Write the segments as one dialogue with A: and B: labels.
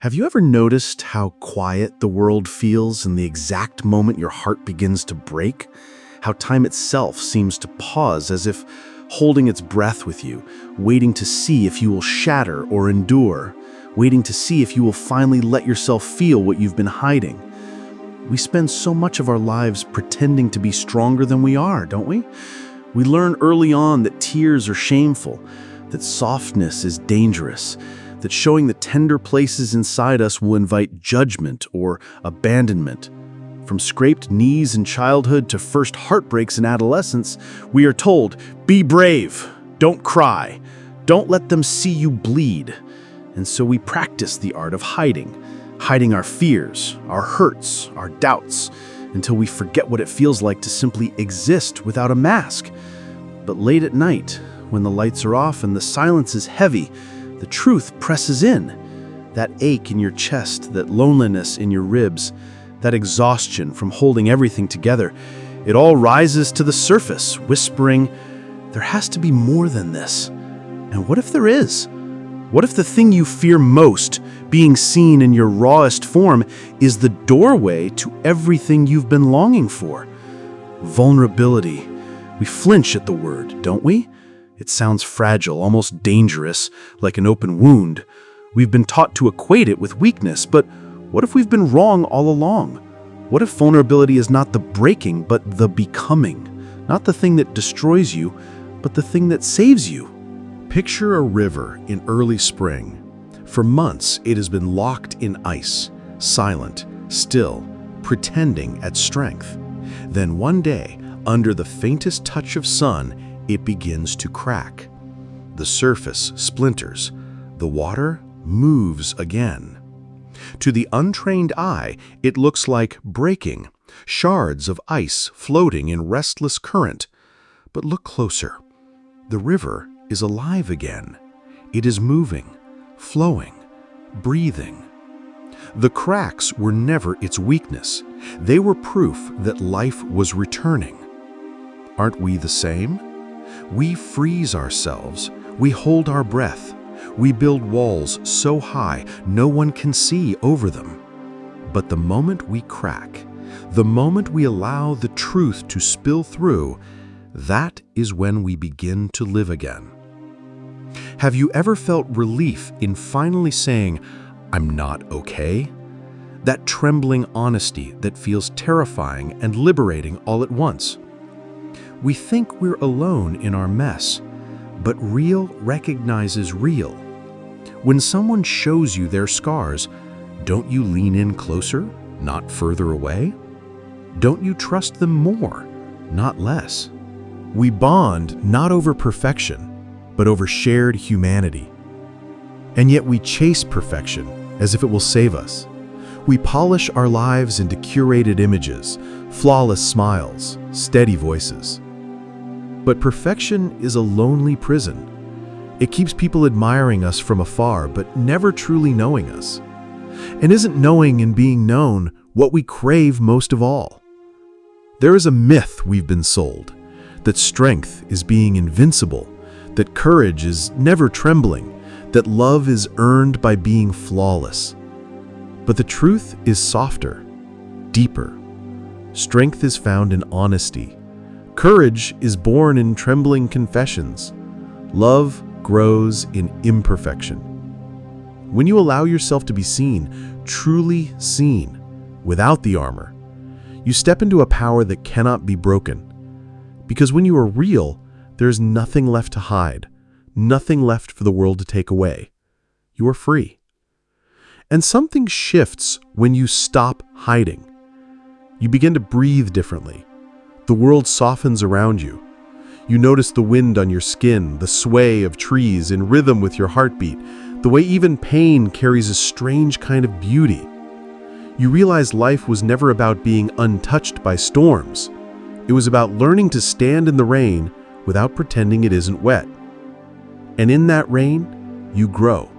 A: Have you ever noticed how quiet the world feels in the exact moment your heart begins to break? How time itself seems to pause as if holding its breath with you, waiting to see if you will shatter or endure, waiting to see if you will finally let yourself feel what you've been hiding. We spend so much of our lives pretending to be stronger than we are, don't we? We learn early on that tears are shameful, that softness is dangerous, that showing the tender places inside us will invite judgment or abandonment. From scraped knees in childhood to first heartbreaks in adolescence, we are told, be brave, don't cry, don't let them see you bleed. And so we practice the art of hiding our fears, our hurts, our doubts, until we forget what it feels like to simply exist without a mask. But late at night, when the lights are off and the silence is heavy, the truth presses in. That ache in your chest, that loneliness in your ribs, that exhaustion from holding everything together, it all rises to the surface, whispering, there has to be more than this. And what if there is? What if the thing you fear most, being seen in your rawest form, is the doorway to everything you've been longing for? Vulnerability. We flinch at the word, don't we? It sounds fragile, almost dangerous, like an open wound. We've been taught to equate it with weakness, but what if we've been wrong all along? What if vulnerability is not the breaking, but the becoming? Not the thing that destroys you, but the thing that saves you. Picture a river in early spring. For months, it has been locked in ice, silent, still, pretending at strength. Then one day, under the faintest touch of sun, it begins to crack. The surface splinters. The water moves again. To the untrained eye, it looks like breaking, shards of ice floating in restless current. But look closer. The river is alive again. It is moving, flowing, breathing. The cracks were never its weakness. They were proof that life was returning. Aren't we the same? We freeze ourselves. We hold our breath. We build walls so high no one can see over them. But the moment we crack, the moment we allow the truth to spill through, that is when we begin to live again. Have you ever felt relief in finally saying, I'm not okay? That trembling honesty that feels terrifying and liberating all at once. We think we're alone in our mess, but real recognizes real. When someone shows you their scars, don't you lean in closer, not further away? Don't you trust them more, not less? We bond not over perfection, but over shared humanity. And yet we chase perfection as if it will save us. We polish our lives into curated images, flawless smiles, steady voices. But perfection is a lonely prison. It keeps people admiring us from afar, but never truly knowing us. And isn't knowing and being known what we crave most of all? There is a myth we've been sold, that strength is being invincible, that courage is never trembling, that love is earned by being flawless. But the truth is softer, deeper. Strength is found in honesty. Courage is born in trembling confessions. Love grows in imperfection. When you allow yourself to be seen, truly seen, without the armor, you step into a power that cannot be broken. Because when you are real, there is nothing left to hide, nothing left for the world to take away. You are free. And something shifts when you stop hiding. You begin to breathe differently. The world softens around you. You notice the wind on your skin, the sway of trees in rhythm with your heartbeat, the way even pain carries a strange kind of beauty. You realize life was never about being untouched by storms. It was about learning to stand in the rain without pretending it isn't wet. And in that rain, you grow.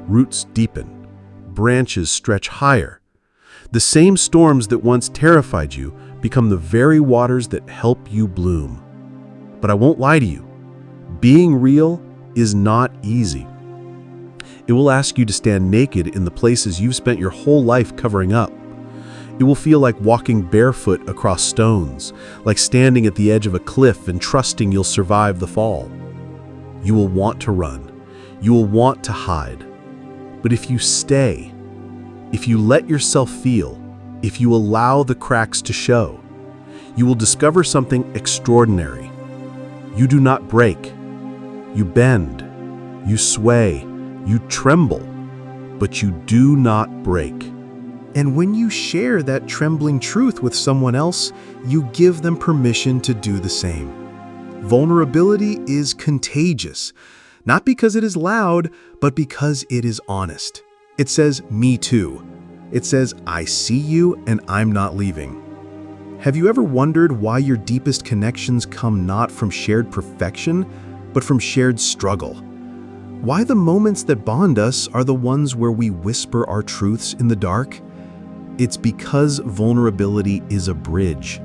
A: Roots deepen. Branches stretch higher. The same storms that once terrified you become the very waters that help you bloom. But I won't lie to you. Being real is not easy. It will ask you to stand naked in the places you've spent your whole life covering up. It will feel like walking barefoot across stones, like standing at the edge of a cliff and trusting you'll survive the fall. You will want to run. You will want to hide. But if you stay, if you let yourself feel, if you allow the cracks to show, you will discover something extraordinary. You do not break. You bend. You sway. You tremble. But you do not break. And when you share that trembling truth with someone else, you give them permission to do the same. Vulnerability is contagious, not because it is loud, but because it is honest. It says, "Me too." It says, "I see you and I'm not leaving." Have you ever wondered why your deepest connections come not from shared perfection, but from shared struggle? Why the moments that bond us are the ones where we whisper our truths in the dark? It's because vulnerability is a bridge.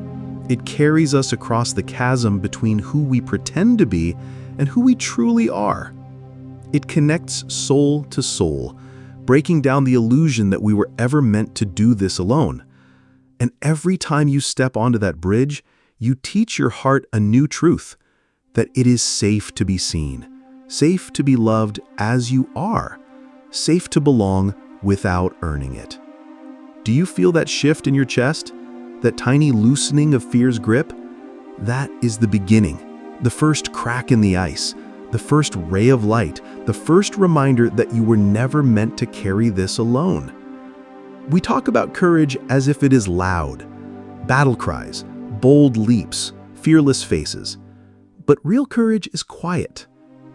A: It carries us across the chasm between who we pretend to be and who we truly are. It connects soul to soul, breaking down the illusion that we were ever meant to do this alone. And every time you step onto that bridge, you teach your heart a new truth, that it is safe to be seen, safe to be loved as you are, safe to belong without earning it. Do you feel that shift in your chest? That tiny loosening of fear's grip? That is the beginning, the first crack in the ice, the first ray of light, the first reminder that you were never meant to carry this alone. We talk about courage as if it is loud, battle cries, bold leaps, fearless faces. But real courage is quiet.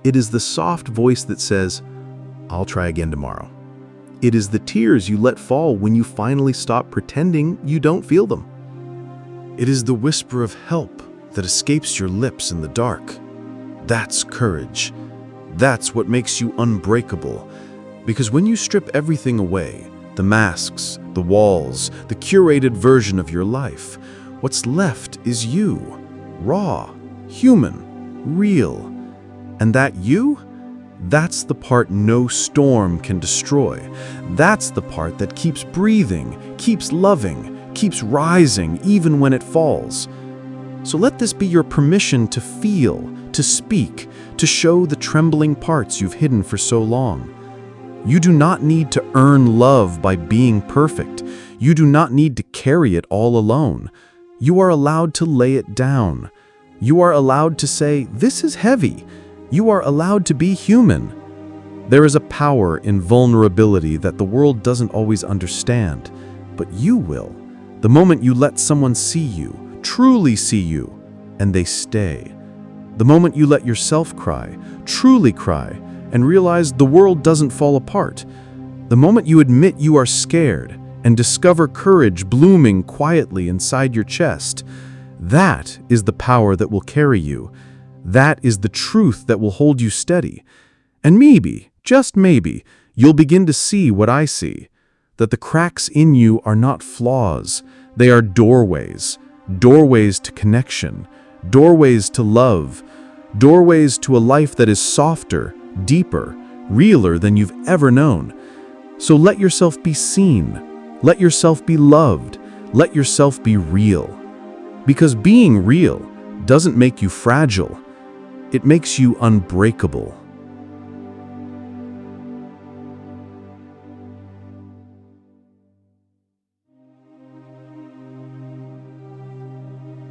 A: It is the soft voice that says, "I'll try again tomorrow." It is the tears you let fall when you finally stop pretending you don't feel them. It is the whisper of help that escapes your lips in the dark. That's courage. That's what makes you unbreakable. Because when you strip everything away, the masks, the walls, the curated version of your life, what's left is you, raw, human, real. And that you? That's the part no storm can destroy. That's the part that keeps breathing, keeps loving, keeps rising even when it falls. So let this be your permission to feel, to speak, to show the trembling parts you've hidden for so long. You do not need to earn love by being perfect. You do not need to carry it all alone. You are allowed to lay it down. You are allowed to say, "This is heavy." You are allowed to be human. There is a power in vulnerability that the world doesn't always understand, but you will. The moment you let someone see you, truly see you, and they stay. The moment you let yourself cry, truly cry, and realize the world doesn't fall apart. The moment you admit you are scared and discover courage blooming quietly inside your chest, that is the power that will carry you. That is the truth that will hold you steady. And maybe, just maybe, you'll begin to see what I see, that the cracks in you are not flaws. They are doorways, doorways to connection, doorways to love, doorways to a life that is softer, deeper, realer than you've ever known. So let yourself be seen. Let yourself be loved. Let yourself be real. Because being real doesn't make you fragile. It makes you unbreakable.